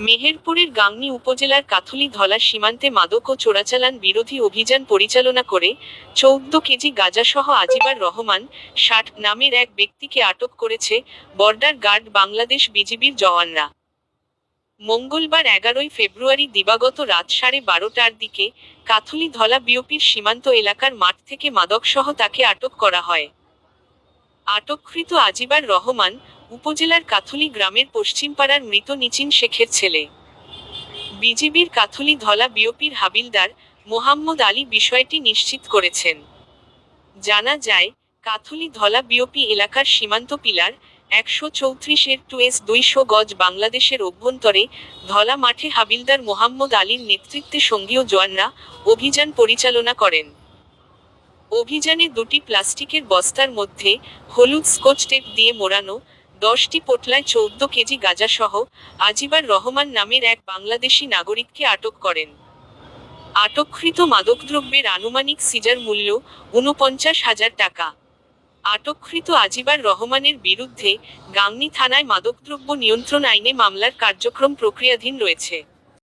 মেহেরপুরের গাংনী উপজেলার কাথুলি ধলা সীমান্তে মাদক ও চোরাচালান বিরোধী অভিযান পরিচালনা করে ১৪ কেজি গাঁজাসহ আজিবার রহমান ৬০ নামের এক ব্যক্তিকে আটক করেছে বর্ডার গার্ড বাংলাদেশ বিজিবির জওয়ানরা। মঙ্গলবার ১১ ফেব্রুয়ারি দিবাগত রাত ১২:৩০টার দিকে কাথুলি ধলা বিওপির সীমান্ত এলাকার মাঠ থেকে মাদকসহ তাকে আটক করা হয়। আটককৃত আজিবার রহমান উপজেলার কাথুলি গ্রামের পশ্চিমপাড়ার মৃত নিচিন শেখের ছেলে। বিজিবির কাথুলি ধলা বিওপির হাবিলদার মোহাম্মদ আলী বিষয়টি নিশ্চিত করেছেন। জানা যায়, কাথুলি ধলা বিওপি এলাকার সীমান্ত পিলার ১৩৪-এর 2S ২০০ গজ বাংলাদেশের অভ্যন্তরে ধলা মাঠে হাবিলদার মোহাম্মদ আলীর নেতৃত্বে সঙ্গীয় জওয়ানরা অভিযান পরিচালনা করেন। অভিযানে ২টি প্লাস্টিকের বস্তার মধ্যে হলুদ স্কচ টেপ দিয়ে মোড়ানো ১০টি পোটলায় ১৪ কেজি গাঁজাসহ আজিবার রহমান নামের এক বাংলাদেশি নাগরিককে আটক করেন। আটককৃত মাদকদ্রব্যের আনুমানিক সিজার মূল্য ৪৯,০০০ টাকা। আটককৃত আজিবার রহমানের বিরুদ্ধে গাংনী থানায় মাদকদ্রব্য নিয়ন্ত্রণ আইনে মামলার কার্যক্রম প্রক্রিয়াধীন রয়েছে।